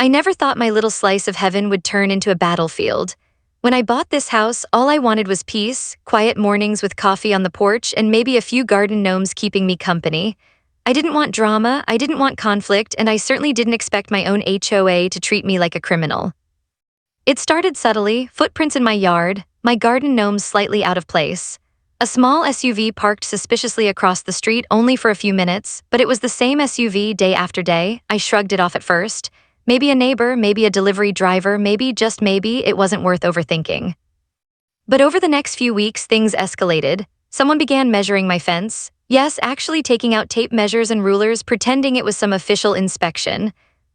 I never thought my little slice of heaven would turn into a battlefield. When I bought this house, all I wanted was peace, quiet mornings with coffee on the porch, and maybe a few garden gnomes keeping me company. I didn't want drama, I didn't want conflict, and I certainly didn't expect my own HOA to treat me like a criminal. It started subtly: footprints in my yard, my garden gnomes slightly out of place. A small SUV parked suspiciously across the street only for a few minutes, but it was the same SUV day after day. I shrugged it off at first. Maybe a neighbor, maybe a delivery driver, maybe, just maybe, it wasn't worth overthinking. But over the next few weeks, things escalated. Someone began measuring my fence. Yes, actually taking out tape measures and rulers, pretending it was some official inspection.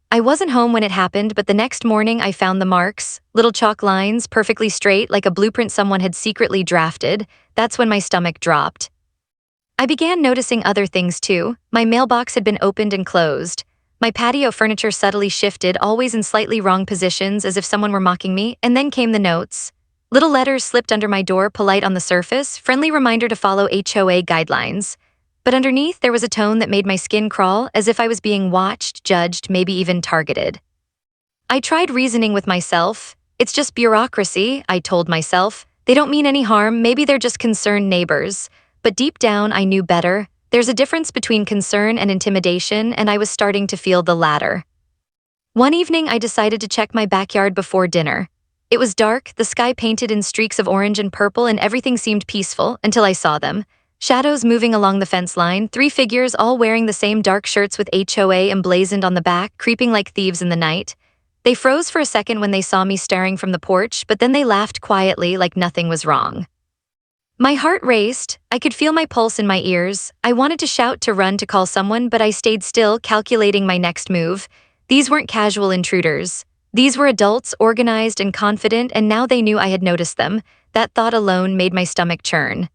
I wasn't home when it happened, but the next morning I found the marks, little chalk lines, perfectly straight, like a blueprint someone had secretly drafted. That's when my stomach dropped. I began noticing other things too. My mailbox had been opened and closed. My patio furniture subtly shifted, always in slightly wrong positions, as if someone were mocking me, and then came the notes. Little letters slipped under my door, polite on the surface, friendly reminder to follow HOA guidelines. But underneath, there was a tone that made my skin crawl, as if I was being watched, judged, maybe even targeted. I tried reasoning with myself. It's just bureaucracy, I told myself. They don't mean any harm, maybe they're just concerned neighbors. But deep down, I knew better. There's a difference between concern and intimidation, and I was starting to feel the latter. One evening, I decided to check my backyard before dinner. It was dark, the sky painted in streaks of orange and purple, and everything seemed peaceful until I saw them. Shadows moving along the fence line, 3 figures all wearing the same dark shirts with HOA emblazoned on the back, creeping like thieves in the night. They froze for a second when they saw me staring from the porch, but then they laughed quietly like nothing was wrong. My heart raced. I could feel my pulse in my ears. I wanted to shout, to run, to call someone, but I stayed still, calculating my next move. These weren't casual intruders. These were adults, organized and confident, and now they knew I had noticed them. That thought alone made my stomach churn.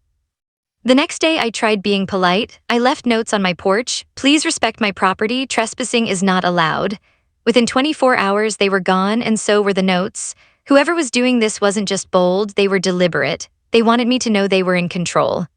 The next day, I tried being polite. I left notes on my porch. Please respect my property. Trespassing is not allowed. Within 24 hours, they were gone, and so were the notes. Whoever was doing this wasn't just bold, they were deliberate. They wanted me to know they were in control.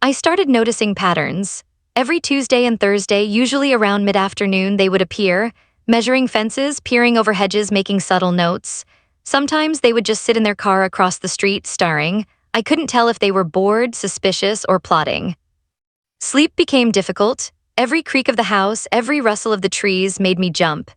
I started noticing patterns. Every Tuesday and Thursday, usually around mid-afternoon, they would appear, measuring fences, peering over hedges, making subtle notes. Sometimes they would just sit in their car across the street, staring. I couldn't tell if they were bored, suspicious, or plotting. Sleep became difficult. Every creak of the house, every rustle of the trees made me jump.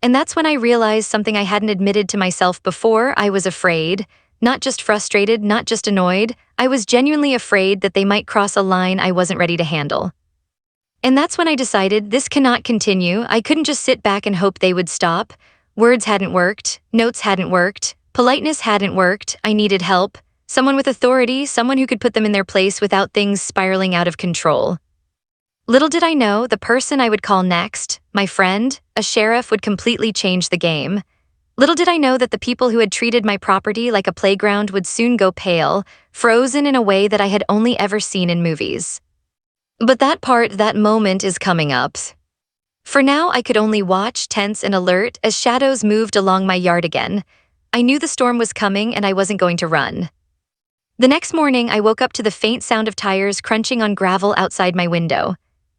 And that's when I realized something I hadn't admitted to myself before. I was afraid. Not just frustrated, not just annoyed. I was genuinely afraid that they might cross a line I wasn't ready to handle. And that's when I decided this cannot continue. I couldn't just sit back and hope they would stop. Words hadn't worked. Notes hadn't worked. Politeness hadn't worked. I needed help. Someone with authority, someone who could put them in their place without things spiraling out of control. Little did I know, the person I would call next, my friend, a sheriff, would completely change the game. Little did I know that the people who had treated my property like a playground would soon go pale, frozen in a way that I had only ever seen in movies. But that moment is coming up. For now, I could only watch, tense and alert, as shadows moved along my yard again. I knew the storm was coming and I wasn't going to run. The next morning, I woke up to the faint sound of tires crunching on gravel outside my window.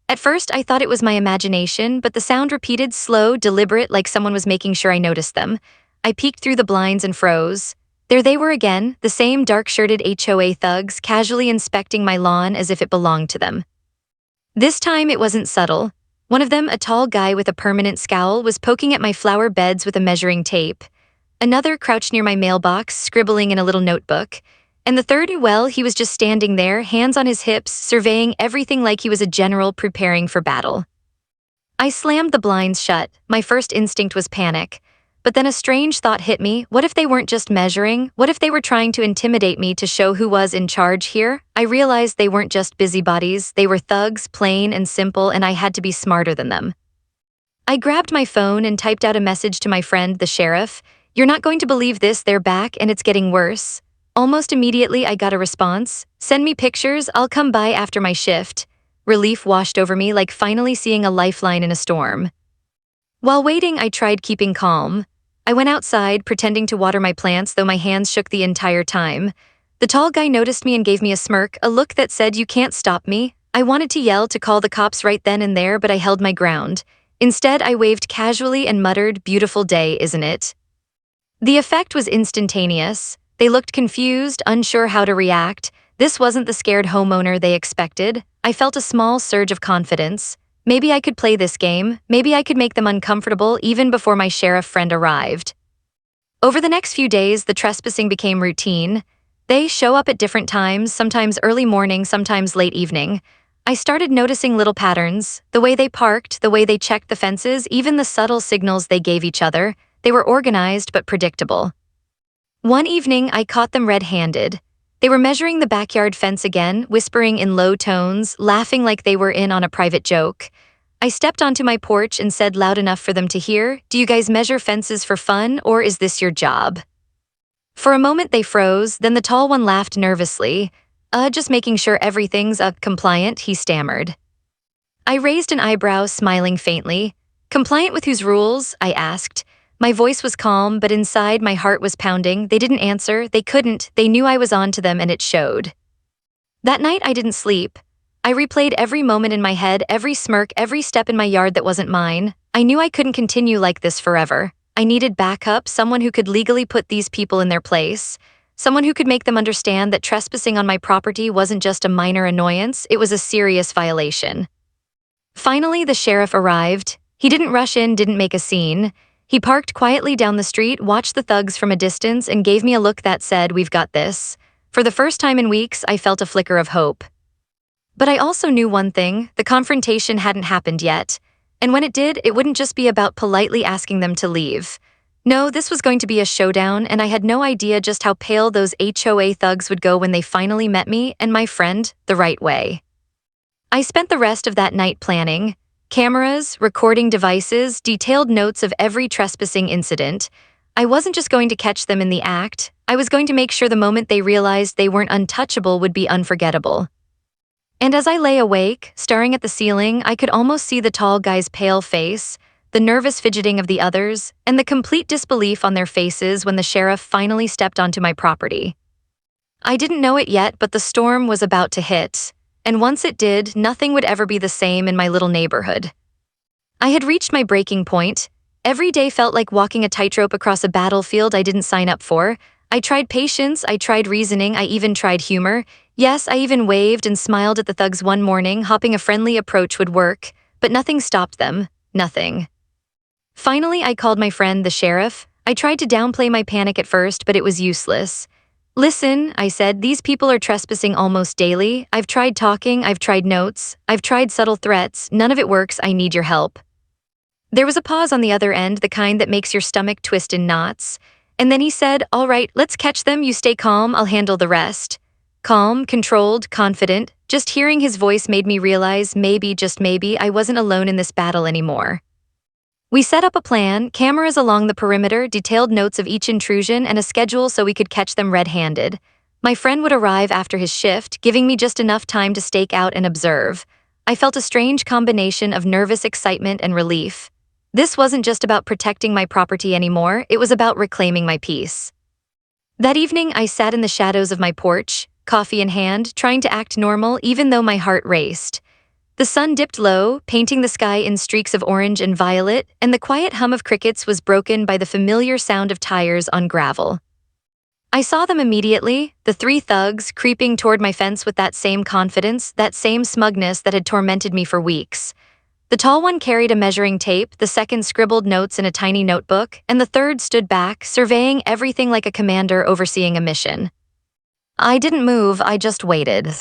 At first, I thought it was my imagination, but the sound repeated, slow, deliberate, like someone was making sure I noticed them. I peeked through the blinds and froze. There they were again, the same dark-shirted HOA thugs, casually inspecting my lawn as if it belonged to them. This time, it wasn't subtle. One of them, a tall guy with a permanent scowl, was poking at my flower beds with a measuring tape. Another crouched near my mailbox, scribbling in a little notebook. And the third, well, he was just standing there, hands on his hips, surveying everything like he was a general preparing for battle. I slammed the blinds shut. My first instinct was panic. But then a strange thought hit me. What if they weren't just measuring? What if they were trying to intimidate me to show who was in charge here? I realized they weren't just busybodies. They were thugs, plain and simple, and I had to be smarter than them. I grabbed my phone and typed out a message to my friend, the sheriff. "You're not going to believe this, they're back and it's getting worse." Almost immediately, I got a response. "Send me pictures, I'll come by after my shift." Relief washed over me, like finally seeing a lifeline in a storm. While waiting, I tried keeping calm. I went outside, pretending to water my plants, though my hands shook the entire time. The tall guy noticed me and gave me a smirk, a look that said, "You can't stop me." I wanted to yell, to call the cops right then and there, but I held my ground. Instead, I waved casually and muttered, "Beautiful day, isn't it?" The effect was instantaneous. They looked confused, unsure how to react. This wasn't the scared homeowner they expected. I felt a small surge of confidence. Maybe I could play this game. Maybe I could make them uncomfortable even before my sheriff friend arrived. Over the next few days, the trespassing became routine. They show up at different times, sometimes early morning, sometimes late evening. I started noticing little patterns, the way they parked, the way they checked the fences, even the subtle signals they gave each other. They were organized but predictable. One evening, I caught them red-handed. They were measuring the backyard fence again, whispering in low tones, laughing like they were in on a private joke. I stepped onto my porch and said loud enough for them to hear, "Do you guys measure fences for fun, or is this your job?" For a moment they froze, then the tall one laughed nervously. Just making sure everything's compliant," he stammered. I raised an eyebrow, smiling faintly. "Compliant with whose rules?" I asked. My voice was calm, but inside my heart was pounding. They didn't answer, they couldn't, they knew I was on to them and it showed. That night I didn't sleep. I replayed every moment in my head, every smirk, every step in my yard that wasn't mine. I knew I couldn't continue like this forever. I needed backup, someone who could legally put these people in their place. Someone who could make them understand that trespassing on my property wasn't just a minor annoyance, it was a serious violation. Finally, the sheriff arrived. He didn't rush in, didn't make a scene. He parked quietly down the street, watched the thugs from a distance, and gave me a look that said, "We've got this." For the first time in weeks, I felt a flicker of hope. But I also knew one thing: the confrontation hadn't happened yet. And when it did, it wouldn't just be about politely asking them to leave. No, this was going to be a showdown, and I had no idea just how pale those HOA thugs would go when they finally met me and my friend the right way. I spent the rest of that night planning. Cameras, recording devices, detailed notes of every trespassing incident. I wasn't just going to catch them in the act, I was going to make sure the moment they realized they weren't untouchable would be unforgettable. And as I lay awake, staring at the ceiling, I could almost see the tall guy's pale face, the nervous fidgeting of the others, and the complete disbelief on their faces when the sheriff finally stepped onto my property. I didn't know it yet, but the storm was about to hit. And once it did, nothing would ever be the same in my little neighborhood. I had reached my breaking point. Every day felt like walking a tightrope across a battlefield I didn't sign up for. I tried patience, I tried reasoning, I even tried humor. Yes, I even waved and smiled at the thugs one morning, hoping a friendly approach would work, but nothing stopped them. Nothing. Finally, I called my friend, the sheriff. I tried to downplay my panic at first, but it was useless. "Listen," I said, "these people are trespassing almost daily. I've tried talking, I've tried notes, I've tried subtle threats, none of it works, I need your help." There was a pause on the other end, the kind that makes your stomach twist in knots. And then he said, "All right, let's catch them, you stay calm, I'll handle the rest." Calm, controlled, confident. Just hearing his voice made me realize maybe, just maybe, I wasn't alone in this battle anymore. We set up a plan, cameras along the perimeter, detailed notes of each intrusion, and a schedule so we could catch them red-handed. My friend would arrive after his shift, giving me just enough time to stake out and observe. I felt a strange combination of nervous excitement and relief. This wasn't just about protecting my property anymore, it was about reclaiming my peace. That evening, I sat in the shadows of my porch, coffee in hand, trying to act normal even though my heart raced. The sun dipped low, painting the sky in streaks of orange and violet, and the quiet hum of crickets was broken by the familiar sound of tires on gravel. I saw them immediately, the three thugs, creeping toward my fence with that same confidence, that same smugness that had tormented me for weeks. The tall one carried a measuring tape, the second scribbled notes in a tiny notebook, and the third stood back, surveying everything like a commander overseeing a mission. I didn't move, I just waited.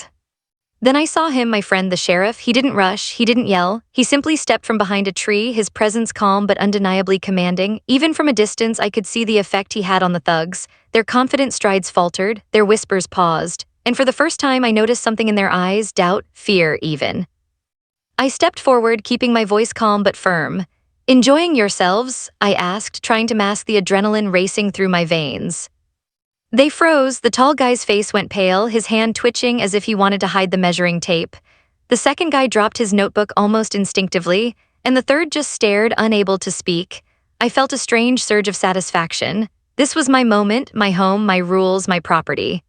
Then I saw him, my friend the sheriff. He didn't rush, he didn't yell. He simply stepped from behind a tree, his presence calm but undeniably commanding. Even from a distance, I could see the effect he had on the thugs. Their confident strides faltered, their whispers paused. And for the first time, I noticed something in their eyes, doubt, fear even. I stepped forward, keeping my voice calm but firm. "Enjoying yourselves?" I asked, trying to mask the adrenaline racing through my veins. They froze, the tall guy's face went pale, his hand twitching as if he wanted to hide the measuring tape. The second guy dropped his notebook almost instinctively, and the third just stared, unable to speak. I felt a strange surge of satisfaction. This was my moment, my home, my rules, my property.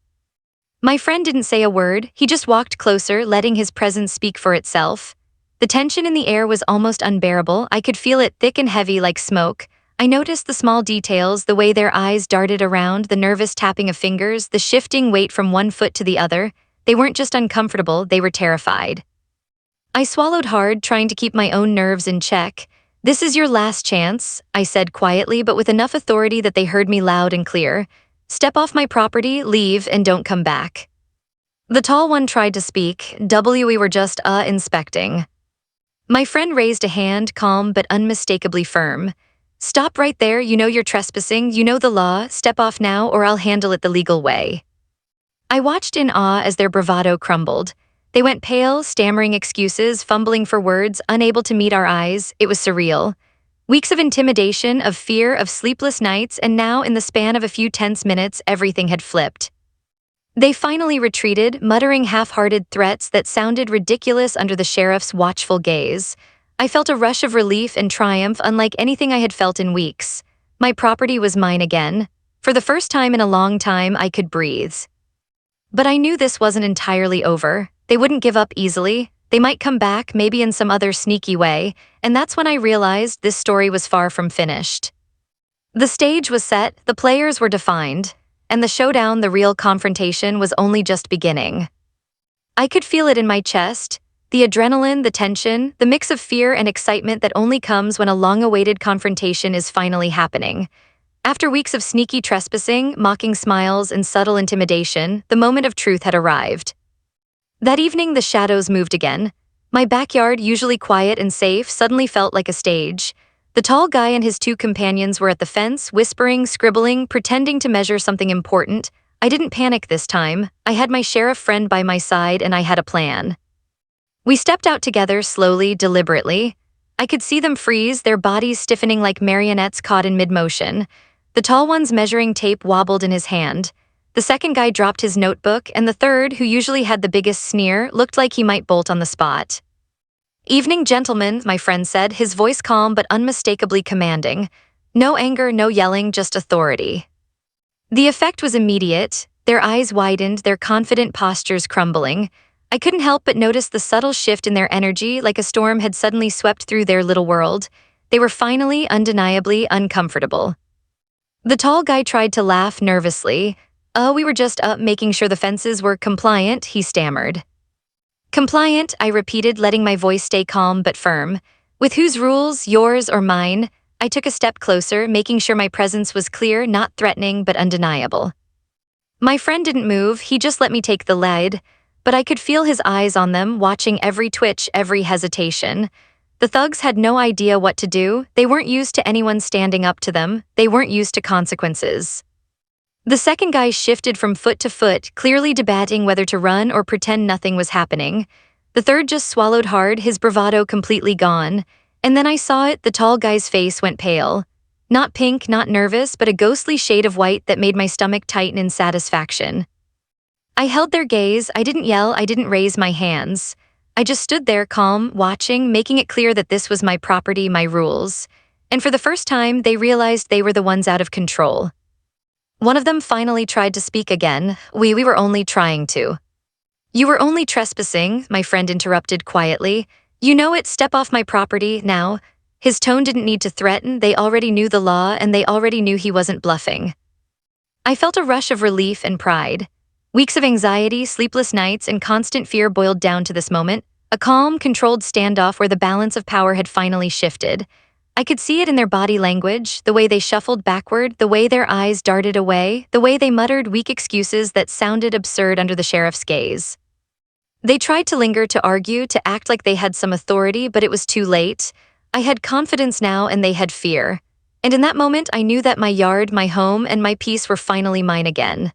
My friend didn't say a word, he just walked closer, letting his presence speak for itself. The tension in the air was almost unbearable. I could feel it thick and heavy like smoke. I noticed the small details, the way their eyes darted around, the nervous tapping of fingers, the shifting weight from one foot to the other. They weren't just uncomfortable, they were terrified. I swallowed hard, trying to keep my own nerves in check. "This is your last chance," I said quietly, but with enough authority that they heard me loud and clear. "Step off my property, leave, and don't come back." The tall one tried to speak. We were just, inspecting." My friend raised a hand, calm but unmistakably firm. "Stop right there, you know you're trespassing, you know the law, step off now or I'll handle it the legal way." I watched in awe as their bravado crumbled. They went pale, stammering excuses, fumbling for words, unable to meet our eyes. It was surreal. Weeks of intimidation, of fear, of sleepless nights, and now, in the span of a few tense minutes, everything had flipped. They finally retreated, muttering half-hearted threats that sounded ridiculous under the sheriff's watchful gaze. I felt a rush of relief and triumph unlike anything I had felt in weeks. My property was mine again. For the first time in a long time, I could breathe. But I knew this wasn't entirely over. They wouldn't give up easily. They might come back, maybe in some other sneaky way, and that's when I realized this story was far from finished. The stage was set, the players were defined, and the showdown, the real confrontation, was only just beginning. I could feel it in my chest, the adrenaline, the tension, the mix of fear and excitement that only comes when a long-awaited confrontation is finally happening. After weeks of sneaky trespassing, mocking smiles, and subtle intimidation, the moment of truth had arrived. That evening, the shadows moved again. My backyard, usually quiet and safe, suddenly felt like a stage. The tall guy and his two companions were at the fence, whispering, scribbling, pretending to measure something important. I didn't panic this time. I had my sheriff friend by my side and I had a plan. We stepped out together, slowly, deliberately. I could see them freeze, their bodies stiffening like marionettes caught in mid-motion. The tall one's measuring tape wobbled in his hand. The second guy dropped his notebook, and the third, who usually had the biggest sneer, looked like he might bolt on the spot. "Evening, gentlemen," my friend said, his voice calm but unmistakably commanding. No anger, no yelling, just authority. The effect was immediate. Their eyes widened, their confident postures crumbling. I couldn't help but notice the subtle shift in their energy, like a storm had suddenly swept through their little world. They were finally, undeniably, uncomfortable. The tall guy tried to laugh nervously. We were just making sure the fences were compliant," he stammered. "Compliant," I repeated, letting my voice stay calm but firm. "With whose rules, yours or mine?" I took a step closer, making sure my presence was clear, not threatening, but undeniable. My friend didn't move, he just let me take the lead, but I could feel his eyes on them, watching every twitch, every hesitation. The thugs had no idea what to do. They weren't used to anyone standing up to them. They weren't used to consequences. The second guy shifted from foot to foot, clearly debating whether to run or pretend nothing was happening. The third just swallowed hard, his bravado completely gone. And then I saw it, the tall guy's face went pale. Not pink, not nervous, but a ghostly shade of white that made my stomach tighten in satisfaction. I held their gaze, I didn't yell, I didn't raise my hands. I just stood there calm, watching, making it clear that this was my property, my rules. And for the first time, they realized they were the ones out of control. One of them finally tried to speak again. We were only trying to." "You were only trespassing," my friend interrupted quietly. "You know it, step off my property, now." His tone didn't need to threaten, they already knew the law and they already knew he wasn't bluffing. I felt a rush of relief and pride. Weeks of anxiety, sleepless nights, and constant fear boiled down to this moment, a calm, controlled standoff where the balance of power had finally shifted. I could see it in their body language, the way they shuffled backward, the way their eyes darted away, the way they muttered weak excuses that sounded absurd under the sheriff's gaze. They tried to linger, to argue, to act like they had some authority, but it was too late. I had confidence now and they had fear. And in that moment, I knew that my yard, my home, and my peace were finally mine again.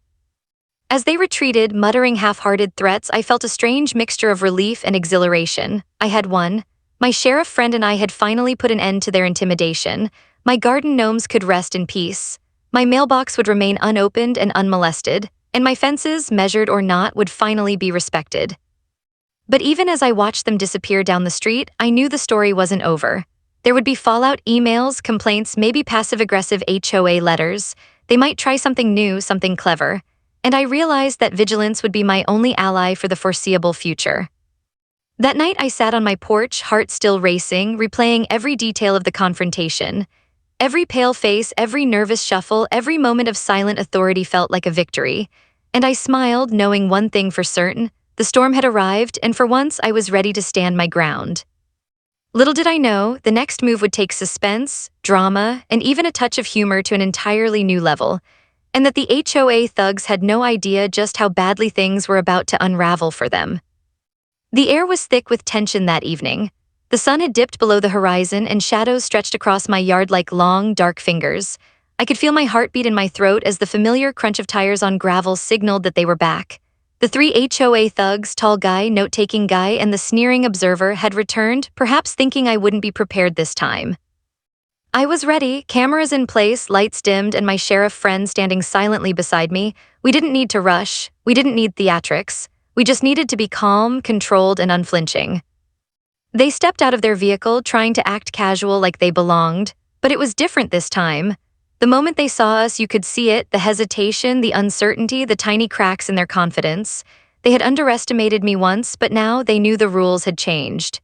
As they retreated, muttering half-hearted threats, I felt a strange mixture of relief and exhilaration. I had won. My sheriff friend and I had finally put an end to their intimidation. My garden gnomes could rest in peace. My mailbox would remain unopened and unmolested, and my fences, measured or not, would finally be respected. But even as I watched them disappear down the street, I knew the story wasn't over. There would be fallout, emails, complaints, maybe passive-aggressive HOA letters. They might try something new, something clever. And I realized that vigilance would be my only ally for the foreseeable future. That night I sat on my porch, heart still racing, replaying every detail of the confrontation. Every pale face, every nervous shuffle, every moment of silent authority felt like a victory. And I smiled, knowing one thing for certain: the storm had arrived, and for once I was ready to stand my ground. Little did I know, the next move would take suspense, drama, and even a touch of humor to an entirely new level, and that the HOA thugs had no idea just how badly things were about to unravel for them. The air was thick with tension that evening. The sun had dipped below the horizon and shadows stretched across my yard like long, dark fingers. I could feel my heartbeat in my throat as the familiar crunch of tires on gravel signaled that they were back. The three HOA thugs, tall guy, note-taking guy, and the sneering observer had returned, perhaps thinking I wouldn't be prepared this time. I was ready, cameras in place, lights dimmed, and my sheriff friend standing silently beside me. We didn't need to rush. We didn't need theatrics. We just needed to be calm, controlled, and unflinching. They stepped out of their vehicle, trying to act casual like they belonged, but it was different this time. The moment they saw us, you could see it, the hesitation, the uncertainty, the tiny cracks in their confidence. They had underestimated me once, but now they knew the rules had changed.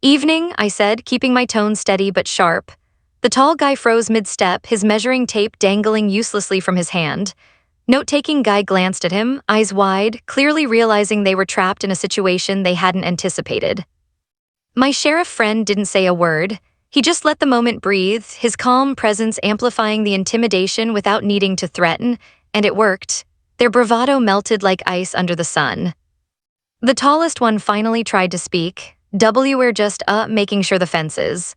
"Evening," I said, keeping my tone steady but sharp. The tall guy froze mid-step, his measuring tape dangling uselessly from his hand. Note-taking guy glanced at him, eyes wide, clearly realizing they were trapped in a situation they hadn't anticipated. My sheriff friend didn't say a word. He just let the moment breathe, his calm presence amplifying the intimidation without needing to threaten, and it worked. Their bravado melted like ice under the sun. The tallest one finally tried to speak. "We're just, making sure the fences."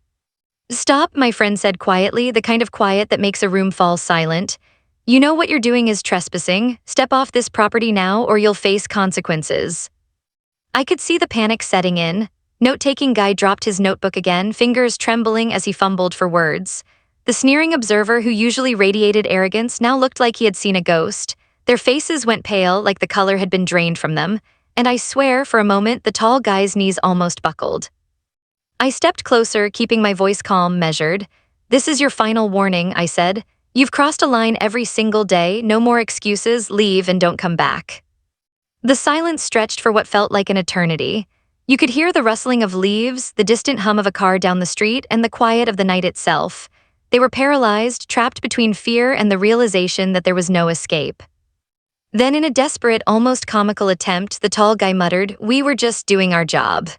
"Stop," my friend said quietly, the kind of quiet that makes a room fall silent. "You know what you're doing is trespassing. Step off this property now or you'll face consequences." I could see the panic setting in. Note-taking guy dropped his notebook again, fingers trembling as he fumbled for words. The sneering observer, who usually radiated arrogance, now looked like he had seen a ghost. Their faces went pale, like the color had been drained from them, and I swear, for a moment, the tall guy's knees almost buckled. I stepped closer, keeping my voice calm, measured. "This is your final warning," I said. "You've crossed a line every single day, no more excuses, leave and don't come back." The silence stretched for what felt like an eternity. You could hear the rustling of leaves, the distant hum of a car down the street, and the quiet of the night itself. They were paralyzed, trapped between fear and the realization that there was no escape. Then, in a desperate, almost comical attempt, the tall guy muttered, "We were just doing our job."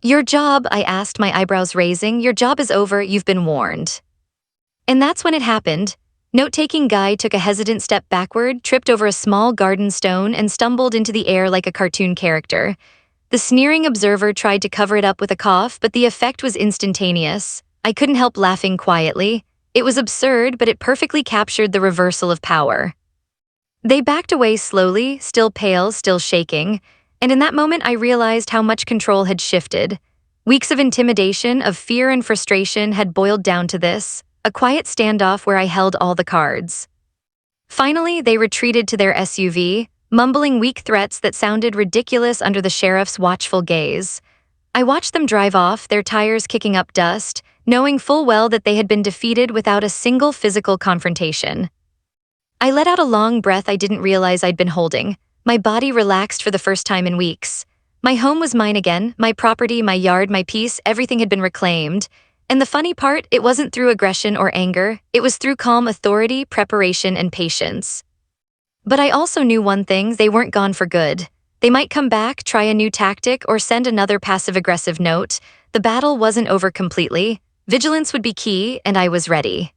"Your job?" I asked, my eyebrows raising. "Your job is over, you've been warned." And that's when it happened. Note-taking guy took a hesitant step backward, tripped over a small garden stone, and stumbled into the air like a cartoon character. The sneering observer tried to cover it up with a cough, but the effect was instantaneous. I couldn't help laughing quietly. It was absurd, but it perfectly captured the reversal of power. They backed away slowly, still pale, still shaking, and in that moment I realized how much control had shifted. Weeks of intimidation, of fear and frustration had boiled down to this: a quiet standoff where I held all the cards. Finally, they retreated to their SUV, mumbling weak threats that sounded ridiculous under the sheriff's watchful gaze. I watched them drive off, their tires kicking up dust, knowing full well that they had been defeated without a single physical confrontation. I let out a long breath I didn't realize I'd been holding. My body relaxed for the first time in weeks. My home was mine again, my property, my yard, my peace, everything had been reclaimed. And the funny part, it wasn't through aggression or anger, it was through calm authority, preparation, and patience. But I also knew one thing: they weren't gone for good. They might come back, try a new tactic, or send another passive-aggressive note. The battle wasn't over completely. Vigilance would be key, and I was ready.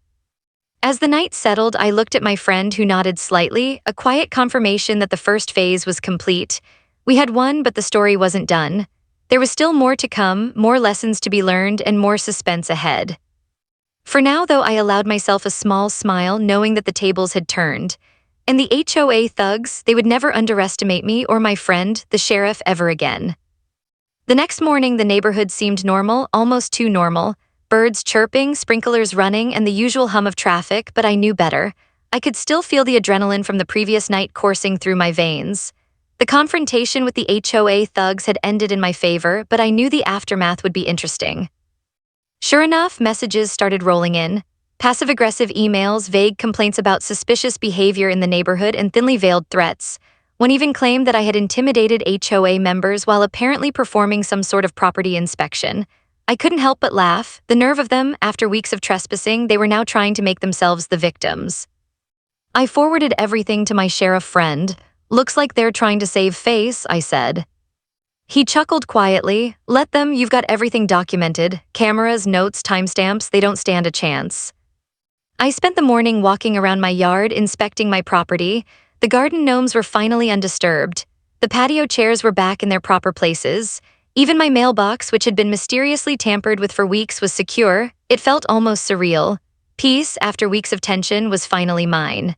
As the night settled, I looked at my friend, who nodded slightly, a quiet confirmation that the first phase was complete. We had won, but the story wasn't done. There was still more to come, more lessons to be learned, and more suspense ahead. For now, though, I allowed myself a small smile, knowing that the tables had turned. And the HOA thugs, they would never underestimate me or my friend, the sheriff, ever again. The next morning, the neighborhood seemed normal, almost too normal. Birds chirping, sprinklers running, and the usual hum of traffic, but I knew better. I could still feel the adrenaline from the previous night coursing through my veins. The confrontation with the HOA thugs had ended in my favor, but I knew the aftermath would be interesting. Sure enough, messages started rolling in. Passive-aggressive emails, vague complaints about suspicious behavior in the neighborhood, and thinly veiled threats. One even claimed that I had intimidated HOA members while apparently performing some sort of property inspection. I couldn't help but laugh. The nerve of them, after weeks of trespassing, they were now trying to make themselves the victims. I forwarded everything to my sheriff friend. Looks like they're trying to save face, I said. He chuckled quietly. Let them, you've got everything documented. Cameras, notes, timestamps, they don't stand a chance. I spent the morning walking around my yard, inspecting my property. The garden gnomes were finally undisturbed. The patio chairs were back in their proper places. Even my mailbox, which had been mysteriously tampered with for weeks, was secure. It felt almost surreal. Peace, after weeks of tension, was finally mine.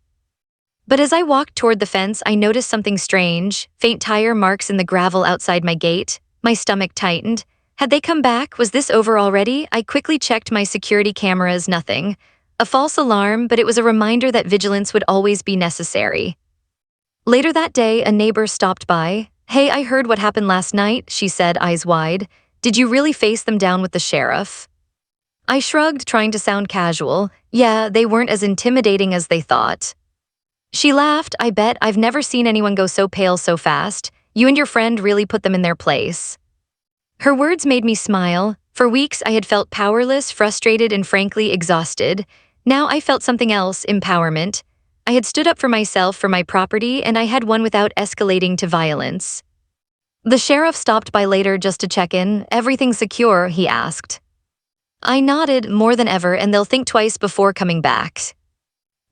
But as I walked toward the fence, I noticed something strange. Faint tire marks in the gravel outside my gate. My stomach tightened. Had they come back? Was this over already? I quickly checked my security cameras. Nothing. A false alarm, but it was a reminder that vigilance would always be necessary. Later that day, a neighbor stopped by. Hey, I heard what happened last night, she said, eyes wide. Did you really face them down with the sheriff? I shrugged, trying to sound casual. Yeah, they weren't as intimidating as they thought. She laughed. I bet. I've never seen anyone go so pale so fast. You and your friend really put them in their place. Her words made me smile. For weeks, I had felt powerless, frustrated, and frankly exhausted. Now I felt something else, empowerment. I had stood up for myself, for my property, and I had won without escalating to violence. The sheriff stopped by later just to check in. Everything secure, he asked. I nodded. More than ever, and they'll think twice before coming back.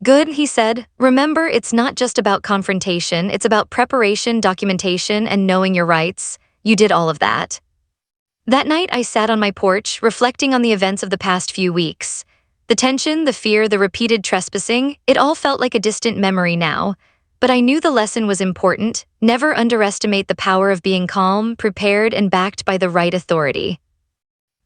Good, he said. Remember, it's not just about confrontation, it's about preparation, documentation, and knowing your rights. You did all of that. That night, I sat on my porch, reflecting on the events of the past few weeks. The tension, the fear, the repeated trespassing, it all felt like a distant memory now. But I knew the lesson was important. Never underestimate the power of being calm, prepared, and backed by the right authority.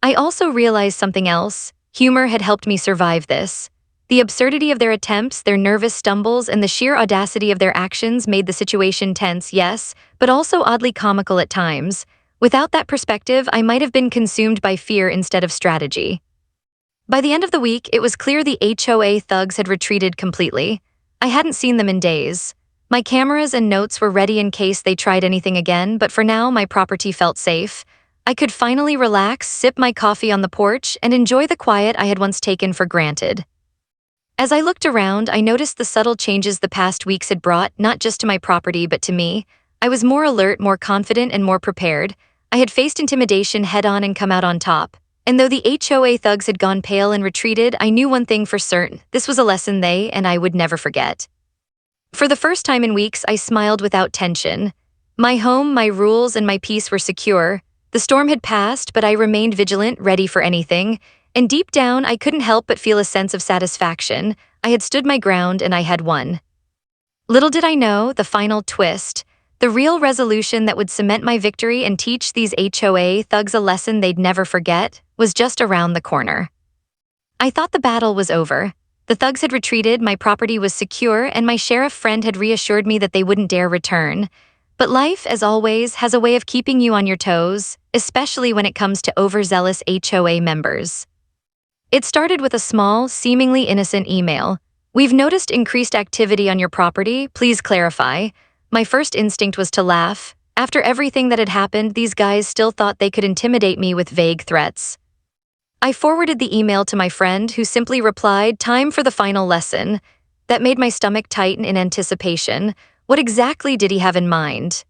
I also realized something else. Humor had helped me survive this. The absurdity of their attempts, their nervous stumbles, and the sheer audacity of their actions made the situation tense, yes, but also oddly comical at times. Without that perspective, I might have been consumed by fear instead of strategy. By the end of the week, it was clear the HOA thugs had retreated completely. I hadn't seen them in days. My cameras and notes were ready in case they tried anything again, but for now, my property felt safe. I could finally relax, sip my coffee on the porch, and enjoy the quiet I had once taken for granted. As I looked around, I noticed the subtle changes the past weeks had brought, not just to my property but to me. I was more alert, more confident, and more prepared. I had faced intimidation head-on and come out on top. And though the HOA thugs had gone pale and retreated, I knew one thing for certain. This was a lesson they and I would never forget. For the first time in weeks, I smiled without tension. My home, my rules, and my peace were secure. The storm had passed, but I remained vigilant, ready for anything. And deep down, I couldn't help but feel a sense of satisfaction. I had stood my ground and I had won. Little did I know, the final twist, the real resolution that would cement my victory and teach these HOA thugs a lesson they'd never forget, was just around the corner. I thought the battle was over. The thugs had retreated, my property was secure, and my sheriff friend had reassured me that they wouldn't dare return. But life, as always, has a way of keeping you on your toes, especially when it comes to overzealous HOA members. It started with a small, seemingly innocent email. We've noticed increased activity on your property, please clarify. My first instinct was to laugh. After everything that had happened, these guys still thought they could intimidate me with vague threats. I forwarded the email to my friend, who simply replied, "Time for the final lesson." That made my stomach tighten in anticipation. What exactly did he have in mind?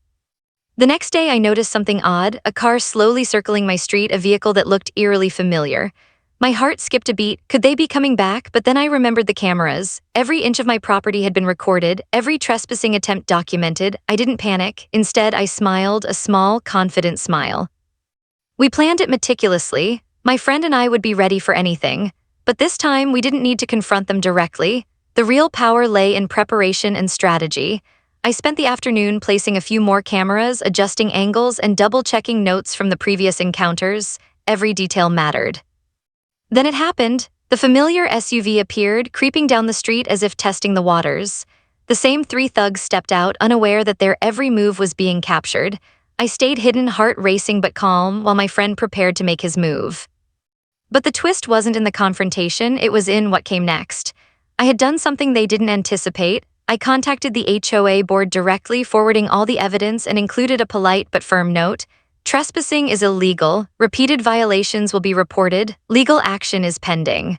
The next day, I noticed something odd, a car slowly circling my street, a vehicle that looked eerily familiar. My heart skipped a beat. Could they be coming back? But then I remembered the cameras. Every inch of my property had been recorded, every trespassing attempt documented. I didn't panic. Instead, I smiled, a small, confident smile. We planned it meticulously. My friend and I would be ready for anything. But this time, we didn't need to confront them directly. The real power lay in preparation and strategy. I spent the afternoon placing a few more cameras, adjusting angles, and double-checking notes from the previous encounters. Every detail mattered. Then it happened. The familiar SUV appeared, creeping down the street as if testing the waters. The same three thugs stepped out, unaware that their every move was being captured. I stayed hidden, heart racing but calm, while my friend prepared to make his move. But the twist wasn't in the confrontation, it was in what came next. I had done something they didn't anticipate. I contacted the HOA board directly, forwarding all the evidence and included a polite but firm note. Trespassing is illegal. Repeated violations will be reported. Legal action is pending.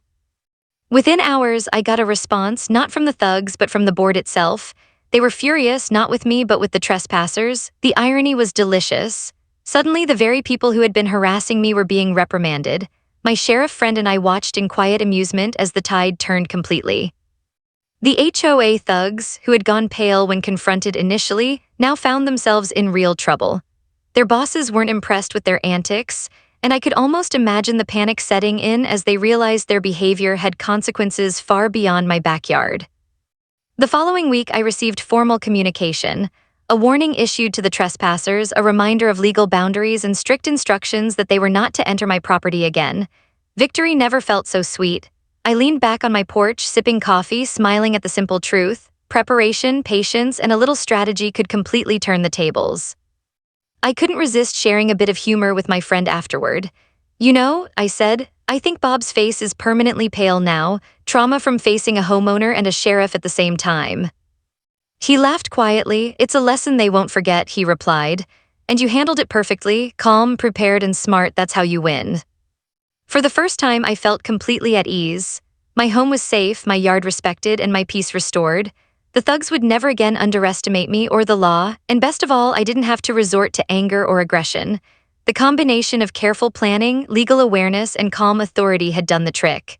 Within hours, I got a response, not from the thugs, but from the board itself. They were furious, not with me, but with the trespassers. The irony was delicious. Suddenly, the very people who had been harassing me were being reprimanded. My sheriff friend and I watched in quiet amusement as the tide turned completely. The HOA thugs, who had gone pale when confronted initially, now found themselves in real trouble. Their bosses weren't impressed with their antics, and I could almost imagine the panic setting in as they realized their behavior had consequences far beyond my backyard. The following week, I received formal communication, a warning issued to the trespassers, a reminder of legal boundaries, and strict instructions that they were not to enter my property again. Victory never felt so sweet. I leaned back on my porch, sipping coffee, smiling at the simple truth. Preparation, patience, and a little strategy could completely turn the tables. I couldn't resist sharing a bit of humor with my friend afterward. "You know," I said, "I think Bob's face is permanently pale now, trauma from facing a homeowner and a sheriff at the same time." He laughed quietly. "It's a lesson they won't forget," he replied. "And you handled it perfectly, calm, prepared, and smart. That's how you win." For the first time, I felt completely at ease. My home was safe, my yard respected, and my peace restored. The thugs would never again underestimate me or the law, and best of all, I didn't have to resort to anger or aggression. The combination of careful planning, legal awareness, and calm authority had done the trick.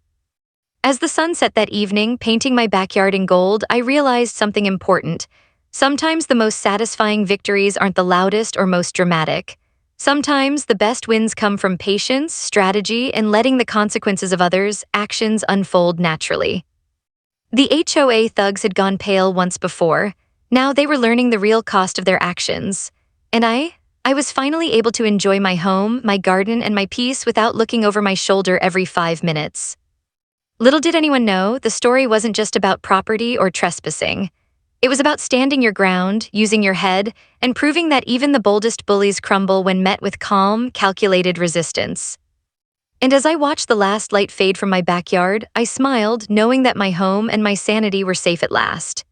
As the sun set that evening, painting my backyard in gold, I realized something important. Sometimes the most satisfying victories aren't the loudest or most dramatic. Sometimes the best wins come from patience, strategy, and letting the consequences of others' actions unfold naturally. The HOA thugs had gone pale once before. Now they were learning the real cost of their actions. And I was finally able to enjoy my home, my garden, and my peace without looking over my shoulder every 5 minutes. Little did anyone know, the story wasn't just about property or trespassing. It was about standing your ground, using your head, and proving that even the boldest bullies crumble when met with calm, calculated resistance. And as I watched the last light fade from my backyard, I smiled, knowing that my home and my sanity were safe at last.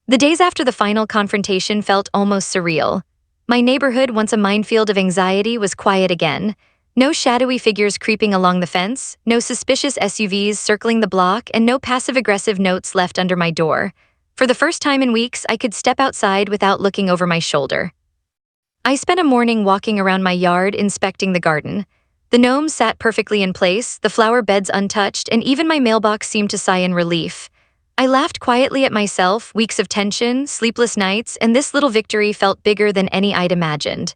The days after the final confrontation felt almost surreal. My neighborhood, once a minefield of anxiety, was quiet again. No shadowy figures creeping along the fence, no suspicious SUVs circling the block, and no passive-aggressive notes left under my door. For the first time in weeks, I could step outside without looking over my shoulder. I spent a morning walking around my yard, inspecting the garden. The gnomes sat perfectly in place, the flower beds untouched, and even my mailbox seemed to sigh in relief. I laughed quietly at myself, weeks of tension, sleepless nights, and this little victory felt bigger than any I'd imagined.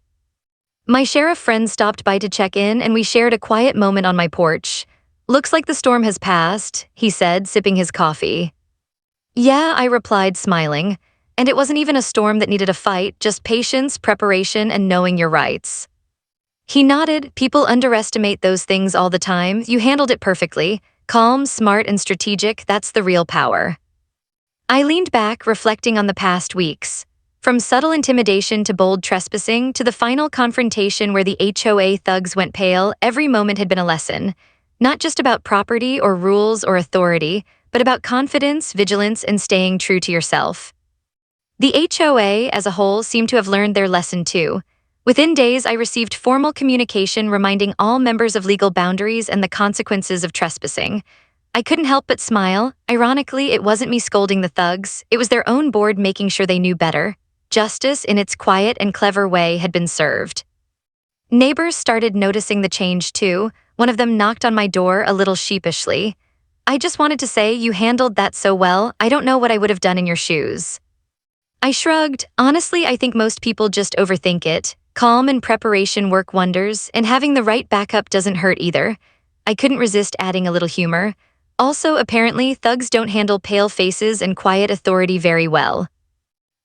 My sheriff friend stopped by to check in, and we shared a quiet moment on my porch. "Looks like the storm has passed," he said, sipping his coffee. "Yeah," I replied, smiling. "And it wasn't even a storm that needed a fight, just patience, preparation, and knowing your rights." He nodded. "People underestimate those things all the time. You handled it perfectly. Calm, smart, and strategic, that's the real power." I leaned back, reflecting on the past weeks. From subtle intimidation to bold trespassing to the final confrontation where the HOA thugs went pale, every moment had been a lesson. Not just about property or rules or authority, but about confidence, vigilance, and staying true to yourself. The HOA, as a whole, seemed to have learned their lesson too. Within days, I received formal communication reminding all members of legal boundaries and the consequences of trespassing. I couldn't help but smile. Ironically, it wasn't me scolding the thugs, it was their own board making sure they knew better. Justice, in its quiet and clever way, had been served. Neighbors started noticing the change too. One of them knocked on my door a little sheepishly. "I just wanted to say you handled that so well. I don't know what I would have done in your shoes." I shrugged. Honestly, I think most people just overthink it. Calm and preparation work wonders, and having the right backup doesn't hurt either. I couldn't resist adding a little humor. Also, apparently, thugs don't handle pale faces and quiet authority very well.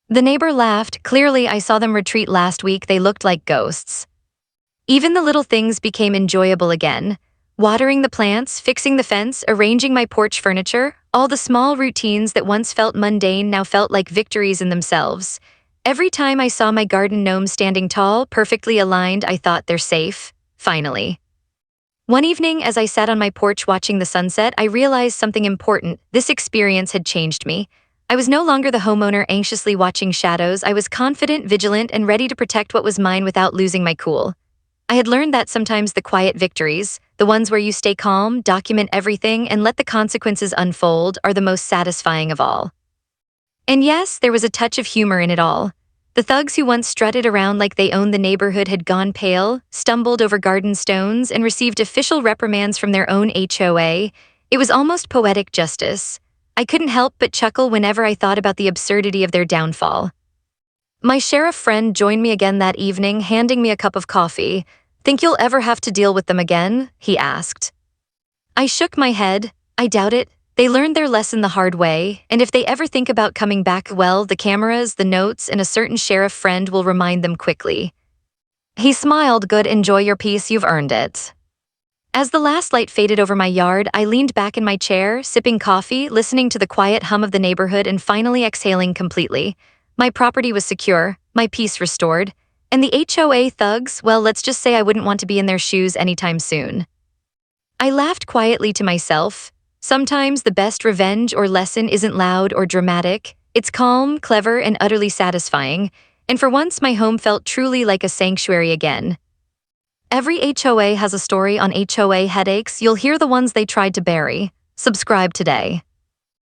The neighbor laughed. "Clearly, I saw them retreat last week. They looked like ghosts." Even the little things became enjoyable again. Watering the plants, fixing the fence, arranging my porch furniture, all the small routines that once felt mundane now felt like victories in themselves. Every time I saw my garden gnome standing tall, perfectly aligned, I thought, they're safe, finally. One evening, as I sat on my porch watching the sunset, I realized something important. This experience had changed me. I was no longer the homeowner anxiously watching shadows. I was confident, vigilant, and ready to protect what was mine without losing my cool. I had learned that sometimes the quiet victories, the ones where you stay calm, document everything, and let the consequences unfold, are the most satisfying of all. And yes, there was a touch of humor in it all. The thugs who once strutted around like they owned the neighborhood had gone pale, stumbled over garden stones, and received official reprimands from their own HOA. It was almost poetic justice. I couldn't help but chuckle whenever I thought about the absurdity of their downfall. My sheriff friend joined me again that evening, handing me a cup of coffee. "Think you'll ever have to deal with them again?" he asked. I shook my head. "I doubt it. They learned their lesson the hard way, and if they ever think about coming back, well, the cameras, the notes, and a certain sheriff friend will remind them quickly." He smiled. "Good, enjoy your peace, you've earned it." As the last light faded over my yard, I leaned back in my chair, sipping coffee, listening to the quiet hum of the neighborhood, and finally exhaling completely. My property was secure, my peace restored, and the HOA thugs, well, let's just say I wouldn't want to be in their shoes anytime soon. I laughed quietly to myself. Sometimes the best revenge or lesson isn't loud or dramatic. It's calm, clever, and utterly satisfying, and for once my home felt truly like a sanctuary again. Every HOA has a story on HOA Headaches. You'll hear the ones they tried to bury. Subscribe today.